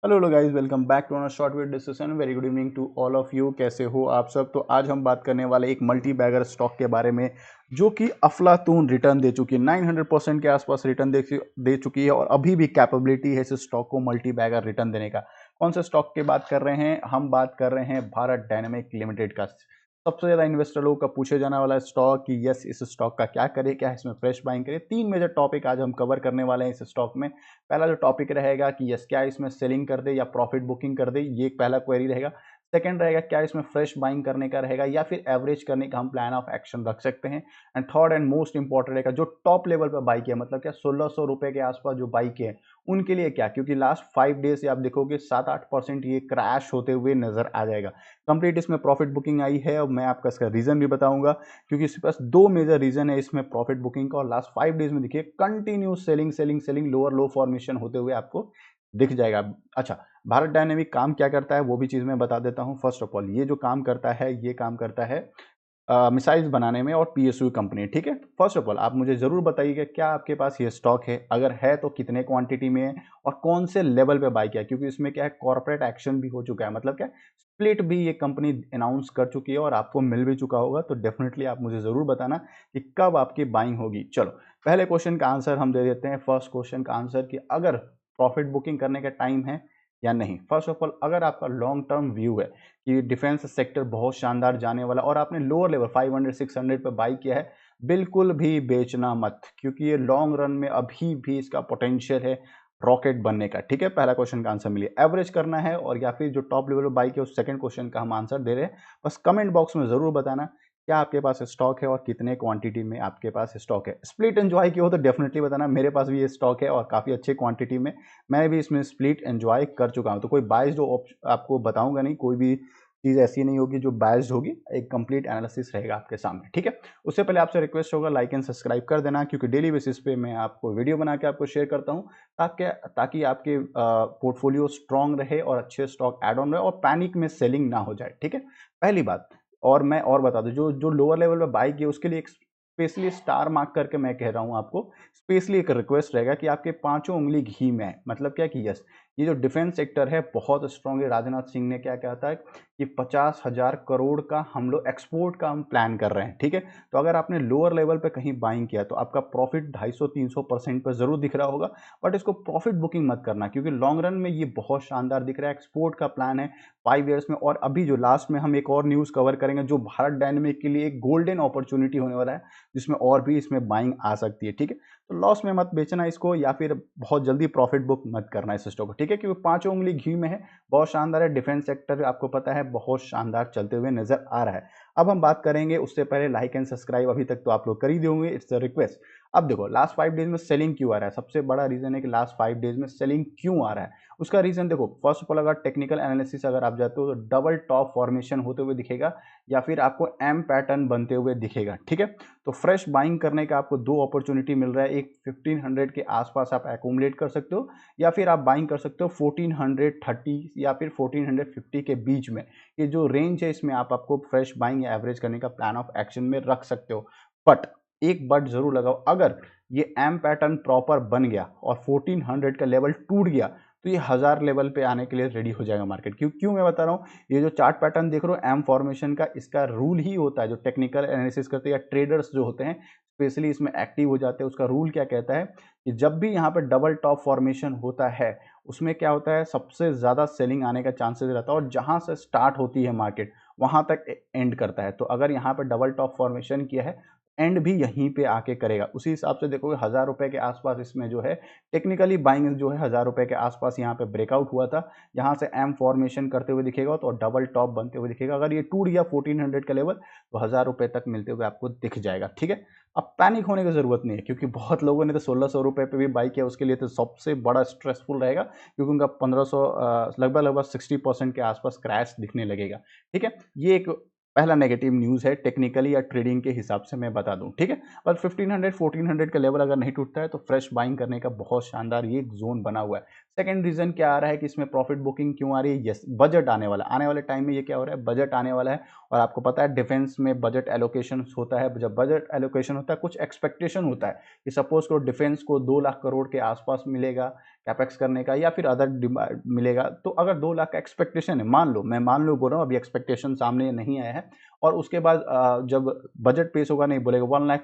Hello guys, welcome back to another short video discussion. Very good evening to all of you. कैसे हो आप सब? तो आज हम बात करने वाले एक मल्टी बैगर स्टॉक के बारे में जो कि अफलातून रिटर्न दे चुकी है। 900% के आसपास रिटर्न दे चुकी है और अभी भी कैपेबिलिटी है इस स्टॉक को मल्टी बैगर रिटर्न देने का। कौन से स्टॉक की बात कर रहे हैं? हम बात कर रहे हैं भारत डायनेमिक लिमिटेड का। सबसे ज्यादा इन्वेस्टर लोगों का पूछे जाने वाला स्टॉक कि यस, इस स्टॉक का क्या करे, क्या इसमें फ्रेश बाइंग करे। तीन मेजर टॉपिक आज हम कवर करने वाले हैं इस स्टॉक में। पहला जो टॉपिक रहेगा कि यस, क्या इसमें सेलिंग कर दे या प्रॉफिट बुकिंग कर दे, ये एक पहला क्वेरी रहेगा। सेकंड रहेगा क्या इसमें फ्रेश बाइंग करने का रहेगा या फिर एवरेज करने का हम प्लान ऑफ एक्शन रख सकते हैं। And third and most important रहेगा जो टॉप लेवल पर बाई किया, मतलब क्या 1600 रुपए के आसपास जो बाई किए उनके लिए क्या, क्योंकि लास्ट 5 डेज से आप देखोगे 7-8% ये क्रैश होते हुए नजर आ जाएगा। कंप्लीट इसमें प्रॉफिट बुकिंग आई है और मैं आपका इसका रीजन भी बताऊंगा, क्योंकि इसके पास दो मेजर रीजन है इसमें प्रॉफिट बुकिंग का। और लास्ट 5 डेज में देखिए continue selling selling selling, lower लो फॉर्मेशन होते हुए आपको दिख जाएगा। अच्छा, भारत डायनेमिक काम क्या करता है वो भी चीज मैं बता देता हूं। फर्स्ट ऑफ ऑल, ये जो काम करता है ये काम करता है मिसाइल्स बनाने में और पीएसयू कंपनी। ठीक है, फर्स्ट ऑफ ऑल आप मुझे जरूर बताइएगा क्या आपके पास ये स्टॉक है, अगर है तो कितने क्वांटिटी में है और कौन से लेवल पे बाई किया, क्योंकि इसमें क्या है, कॉर्पोरेट एक्शन भी हो चुका है, मतलब क्या स्प्लिट भी ये कंपनी अनाउंस कर चुकी है और आपको मिल भी चुका होगा। तो डेफिनेटली आप मुझे जरूर बताना कि कब आपकी बाइंग होगी। चलो, पहले क्वेश्चन का आंसर हम दे देते हैं। फर्स्ट क्वेश्चन का आंसर कि अगर प्रॉफिट बुकिंग करने का टाइम है या नहीं। फर्स्ट ऑफ ऑल, अगर आपका लॉन्ग टर्म व्यू है कि डिफेंस सेक्टर बहुत शानदार जाने वाला और आपने लोअर लेवल 500-600 पे बाई किया है, बिल्कुल भी बेचना मत, क्योंकि ये लॉन्ग रन में अभी भी इसका पोटेंशियल है रॉकेट बनने का। ठीक है, पहला क्वेश्चन का आंसर मिलिए। एवरेज करना है और या फिर जो टॉप लेवल पे बाई किया उस सेकंड क्वेश्चन का हम आंसर दे रहे हैं। बस कमेंट बॉक्स में जरूर बताना क्या आपके पास स्टॉक है और कितने क्वांटिटी में आपके पास स्टॉक है। स्प्लिट एंजॉय किया हो तो डेफिनेटली बताना, मेरे पास भी ये स्टॉक है और काफ़ी अच्छे क्वांटिटी में मैं भी इसमें स्प्लिट एंजॉय कर चुका हूँ। तो कोई बाइस्ड आपको बताऊंगा नहीं, कोई भी चीज़ ऐसी नहीं होगी जो बाइस्ड होगी, एक कंप्लीट एनालिसिस रहेगा आपके सामने। ठीक है, उससे पहले आपसे रिक्वेस्ट होगा लाइक एंड सब्सक्राइब कर देना, क्योंकि डेली बेसिस पे मैं आपको वीडियो बना के आपको शेयर करता हूँ ताकि आपके पोर्टफोलियो स्ट्रांग रहे और अच्छे स्टॉक एड ऑन रहे और पैनिक में सेलिंग ना हो जाए। ठीक है, पहली बात। और मैं और बता दूं, जो जो लोअर लेवल पे बाई किए उसके लिए एक स्पेशली स्टार मार्क करके मैं कह रहा हूं आपको, स्पेशली एक रिक्वेस्ट रहेगा कि आपके पांचों उंगली घी में है। मतलब क्या कि यस, ये जो डिफेंस सेक्टर है बहुत स्ट्रांग है। राजनाथ सिंह ने क्या कहा था कि 50,000 करोड़ का हम लोग एक्सपोर्ट का हम प्लान कर रहे हैं। ठीक है, तो अगर आपने लोअर लेवल पे कहीं बाइंग किया तो आपका प्रॉफिट 250-300% पर जरूर दिख रहा होगा, बट इसको प्रॉफिट बुकिंग मत करना, क्योंकि लॉन्ग रन में ये बहुत शानदार दिख रहा है। एक्सपोर्ट का प्लान है 5 ईयर्स में। और अभी जो लास्ट में हम एक और न्यूज़ कवर करेंगे जो भारत डायनेमिक के लिए एक गोल्डन अपॉर्चुनिटी होने वाला है, जिसमें और भी इसमें बाइंग आ सकती है। ठीक है, तो लॉस में मत बेचना इसको या फिर बहुत जल्दी प्रॉफिट बुक मत करना इस स्टॉक को। ठीक है, क्योंकि पांचों उंगली घी में है, बहुत शानदार है। डिफेंस सेक्टर आपको पता है बहुत शानदार चलते हुए नजर आ रहा है। अब हम बात करेंगे, उससे पहले लाइक एंड सब्सक्राइब अभी तक तो आप लोग कर ही दोगे, इट्स अ रिक्वेस्ट। अब देखो लास्ट 5 डेज में सेलिंग क्यों आ रहा है, सबसे बड़ा रीजन है कि लास्ट 5 डेज में सेलिंग क्यों आ रहा है। उसका रीजन देखो, फर्स्ट ऑफ ऑल अगर टेक्निकल एनालिसिस अगर आप जाते हो तो डबल टॉप फॉर्मेशन होते हुए दिखेगा या फिर आपको एम पैटर्न बनते हुए दिखेगा। ठीक है, तो फ्रेश बाइंग करने का आपको दो अपॉर्चुनिटी मिल रहा है। एक 1500 के आसपास आप एक्यूमुलेट कर सकते हो या फिर आप बाइंग कर सकते हो 1430 या फिर 1450 के बीच में। ये जो रेंज है इसमें आपको फ्रेश बाइंग या एवरेज करने का प्लान ऑफ एक्शन में रख सकते हो। बट एक बट जरूर लगाओ, अगर ये एम पैटर्न प्रॉपर बन गया और 1400 का लेवल टूट गया तो ये 1000 लेवल पे आने के लिए रेडी हो जाएगा मार्केट। क्यों मैं बता रहा हूँ, ये जो चार्ट पैटर्न देख रहे हो एम फॉर्मेशन का, इसका रूल ही होता है, जो टेक्निकल एनालिसिस करते हैं या ट्रेडर्स जो होते हैं स्पेशली इसमें एक्टिव हो जाते हैं, उसका रूल क्या कहता है कि जब भी यहाँ पे डबल टॉप फॉर्मेशन होता है उसमें क्या होता है, सबसे ज्यादा सेलिंग आने का चांसेस रहता है और जहां से स्टार्ट होती है मार्केट वहां तक एंड करता है। तो अगर यहाँ पे डबल टॉप फॉर्मेशन किया है, एंड भी यहीं पे आके करेगा। उसी हिसाब से देखोगे 1000 रुपए के आसपास इसमें जो है टेक्निकली बाइंग जो है 1000 रुपए के आसपास यहाँ पे ब्रेकआउट हुआ था, यहाँ से एम फॉर्मेशन करते हुए दिखेगा तो डबल टॉप बनते हुए दिखेगा। अगर ये टूट गया 1400 का लेवल तो 1000 रुपए तक मिलते हुए आपको दिख जाएगा। ठीक है, अब पैनिक होने की जरूरत नहीं है, क्योंकि बहुत लोगों ने तो 1600 रुपए पे भी बाई किया, उसके लिए तो सबसे बड़ा स्ट्रेसफुल रहेगा, क्योंकि उनका 1500 लगभग लगभग 60% के आसपास क्रैश दिखने लगेगा। ठीक है, ये एक पहला नेगेटिव न्यूज़ है टेक्निकली या ट्रेडिंग के हिसाब से मैं बता दूं। ठीक है, और 1500 1400 का लेवल अगर नहीं टूटता है तो फ्रेश बाइंग करने का बहुत शानदार ये जोन बना हुआ है। सेकंड रीजन क्या आ रहा है कि इसमें प्रॉफिट बुकिंग क्यों आ रही है? यस, बजट आने वाले टाइम में ये क्या हो रहा है, बजट आने वाला है। और आपको पता है डिफेंस में बजट एलोकेशन होता है। जब बजट एलोकेशन होता है कुछ एक्सपेक्टेशन होता है कि सपोज को डिफेंस को 2 लाख करोड़ के आसपास मिलेगा कैपेक्स करने का या फिर अदर मिलेगा। तो अगर 2 लाख का एक्सपेक्टेशन है, मान लो बोल रहा हूँ, अभी एक्सपेक्टेशन सामने नहीं आया है, और उसके बाद जब बजट पेश होगा नहीं बोलेगा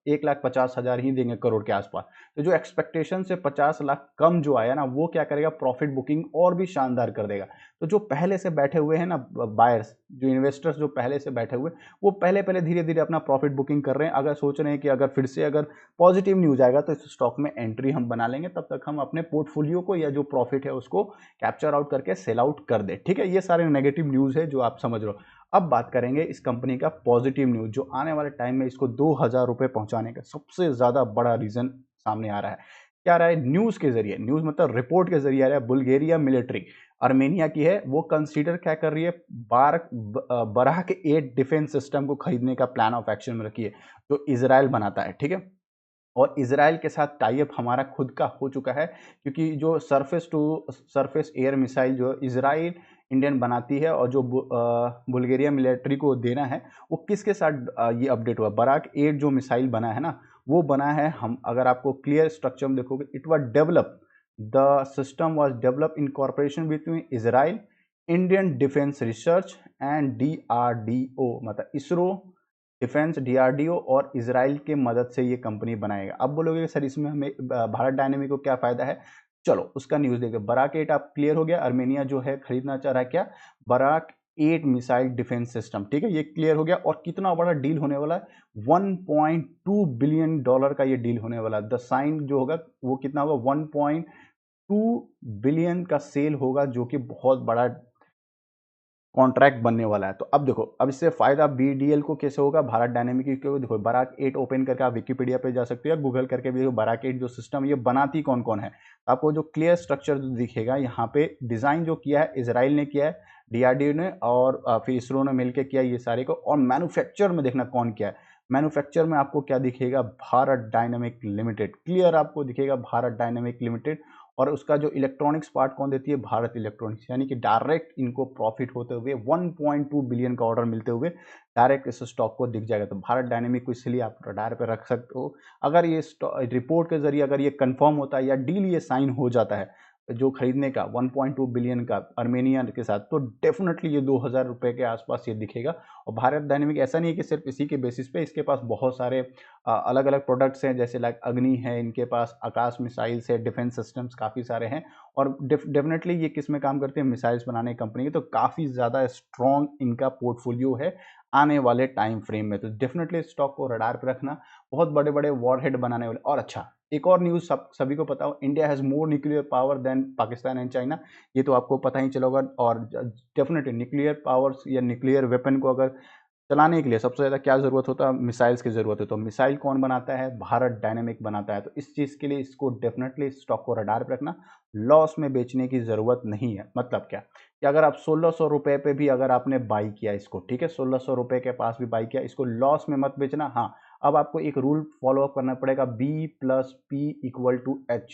1,50,000 ही देंगे करोड़ के आसपास। तो जो एक्सपेक्टेशन से 50 लाख कम जो आया ना, वो क्या करेगा, प्रॉफिट बुकिंग और भी शानदार कर देगा। तो जो पहले से बैठे हुए हैं ना बायर्स, जो इन्वेस्टर्स जो पहले से बैठे हुए, वो पहले पहले धीरे धीरे अपना प्रॉफिट बुकिंग कर रहे हैं। अगर सोच रहे हैं कि अगर फिर से अगर पॉजिटिव न्यूज आएगा तो इस स्टॉक में एंट्री हम बना लेंगे, तब तक हम अपने पोर्टफोलियो को या जो प्रॉफिट है उसको कैप्चर आउट करके सेल आउट कर दे। ठीक है, ये सारे नेगेटिव न्यूज है जो आप समझ रहे हो। अब बात करेंगे इस कंपनी का पॉजिटिव न्यूज, जो आने वाले टाइम में इसको 2,000 रुपए पहुंचाने का सबसे ज्यादा बड़ा रीजन सामने आ रहा है। क्या आ रहा है? न्यूज के जरिए, न्यूज मतलब रिपोर्ट के जरिए आ रहा है। बुल्गारिया मिलिट्री, आर्मेनिया की है, वो कंसीडर क्या कर रही है, बराक 8 डिफेंस सिस्टम को खरीदने का प्लान ऑफ एक्शन में रखी है, जो इजराइल बनाता है। ठीक है, और इजराइल के साथ टाई अप हमारा खुद का हो चुका है, क्योंकि जो surface to surface air missile जो इजराइल इंडियन बनाती है और जो बुल्गारिया मिलिट्री को देना है, वो किसके साथ ये अपडेट हुआ, बराक 8 जो मिसाइल बना है ना, वो बना है, हम अगर आपको क्लियर स्ट्रक्चर में देखोगे, it was develop, the system was develop in corporation between Israel, Indian defence research and DRDO, मतलब इसरो, डिफेंस, DRDO और इजराइल के मदद से ये कंपनी बनाएगा। अब बोलोगे सर इसमें हमें भारत डायनेमिक को क्या फायदा है? चलो उसका न्यूज देखो। बराक 8 आप क्लियर हो गया, आर्मेनिया जो है खरीदना चाह रहा है क्या, बराक 8 मिसाइल डिफेंस सिस्टम। ठीक है, ये क्लियर हो गया। और कितना बड़ा डील होने वाला है, $1.2 बिलियन का ये डील होने वाला है। द साइन जो होगा वो कितना होगा, 1.2 बिलियन का सेल होगा, जो कि बहुत बड़ा कॉन्ट्रैक्ट बनने वाला है। तो अब देखो, अब इससे फायदा BDL को कैसे होगा, भारत डायनेमिक को। देखो बराक 8 ओपन करके आप विकिपीडिया पे जा सकते हो या गूगल करके भी देखो, बराक 8 जो सिस्टम ये बनाती कौन कौन है। आपको जो क्लियर स्ट्रक्चर दिखेगा यहाँ पे, डिजाइन जो किया है इजराइल ने किया है, DRDO ने, और फिर इसरो ने मिलकर किया ये सारे को। और मैन्युफैक्चर में देखना कौन किया है, मैन्युफैक्चर में आपको क्या दिखेगा, भारत डायनेमिक लिमिटेड, क्लियर आपको दिखेगा भारत डायनेमिक लिमिटेड। और उसका जो इलेक्ट्रॉनिक्स पार्ट कौन देती है, भारत इलेक्ट्रॉनिक्स। यानी कि डायरेक्ट इनको प्रॉफिट होते हुए 1.2 बिलियन का ऑर्डर मिलते हुए डायरेक्ट इस स्टॉक को दिख जाएगा। तो भारत डायनेमिक को इसलिए आप रडार पे रख सकते हो। अगर ये रिपोर्ट के जरिए अगर ये कंफर्म होता है या डील ये साइन हो जाता है जो खरीदने का 1.2 बिलियन का आर्मेनिया के साथ, तो डेफिनेटली ये 2,000 रुपए के आसपास ये दिखेगा। और भारत डायनेमिक ऐसा नहीं है कि सिर्फ इसी के बेसिस पे, इसके पास बहुत सारे अलग अलग प्रोडक्ट्स हैं, जैसे लाइक अग्नि है, इनके पास आकाश मिसाइल्स है, डिफेंस सिस्टम्स काफ़ी सारे हैं। और डेफिनेटली ये किस में काम करते हैं, मिसाइल्स बनाने की कंपनी है। तो काफ़ी ज़्यादा स्ट्रॉन्ग इनका पोर्टफोलियो है आने वाले टाइम फ्रेम में। तो डेफिनेटली स्टॉक को रडार पर रखना, बहुत बड़े बड़े वॉरहेड बनाने वाले। और अच्छा, एक और न्यूज़ सभी को पता हो, India has more nuclear power than Pakistan and China. ये तो आपको पता ही चला होगा। और डेफिनेटली न्यूक्लियर पावर्स या न्यूक्लियर वेपन को अगर चलाने के लिए सबसे ज़्यादा क्या ज़रूरत होता है, मिसाइल्स की ज़रूरत है। तो मिसाइल कौन बनाता है, भारत डायनेमिक बनाता है। तो इस चीज़ के लिए इसको डेफिनेटली स्टॉक को रडार पर रखना, लॉस में बेचने की ज़रूरत नहीं है। मतलब क्या कि अगर आप 1,600 रुपये पे भी अगर आपने बाई किया इसको, ठीक है, 1,600 रुपये के पास भी बाई किया, इसको लॉस में मत बेचना। हाँ, अब आपको एक रूल फॉलो अप करना पड़ेगा, B+P=H,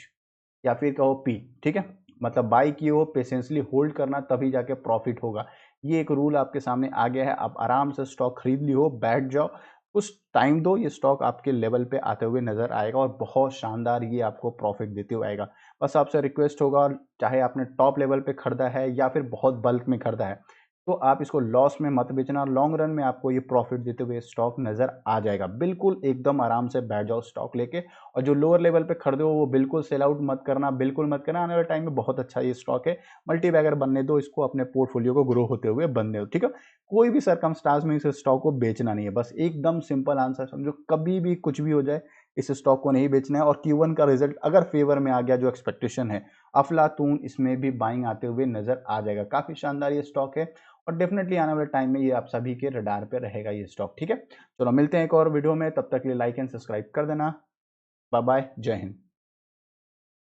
या फिर कहो P। ठीक है, मतलब बाई किए हो, पेशेंसली होल्ड करना, तभी जाके प्रॉफिट होगा। ये एक रूल आपके सामने आ गया है। आप आराम से स्टॉक खरीद लियो, बैठ जाओ, कुछ टाइम दो, ये स्टॉक आपके लेवल पे आते हुए नजर आएगा और बहुत शानदार ये आपको प्रॉफिट देते हुए आएगा। बस आपसे रिक्वेस्ट होगा, और चाहे आपने टॉप लेवल पे खरीदा है या फिर बहुत बल्क में खरीदा है, तो आप इसको लॉस में मत बेचना। लॉन्ग रन में आपको ये प्रॉफिट देते हुए स्टॉक नजर आ जाएगा। बिल्कुल एकदम आराम से बैठ जाओ स्टॉक लेके, और जो लोअर लेवल पे खरीदे हो वो बिल्कुल सेल आउट मत करना, बिल्कुल मत करना। आने वाले टाइम में बहुत अच्छा ये स्टॉक है, मल्टी बैगर बनने दो इसको, अपने पोर्टफोलियो को ग्रो होते हुए बनने दो। ठीक है, कोई भी सरकमस्टांस में इस स्टॉक को बेचना नहीं है। बस एकदम सिंपल आंसर समझो, कभी भी कुछ भी हो जाए इस स्टॉक को नहीं बेचना है। और Q1 का रिजल्ट अगर फेवर में आ गया, जो एक्सपेक्टेशन है, अफलातून इसमें भी बाइंग आते हुए नजर आ जाएगा। काफी शानदार ये स्टॉक है, और डेफिनेटली आने वाले टाइम में ये आप सभी के रडार पे रहेगा ये स्टॉक। ठीक है, चलो मिलते हैं एक और वीडियो में, तब तक के लिए लाइक एंड सब्सक्राइब कर देना। बाय बाय, जय हिंद।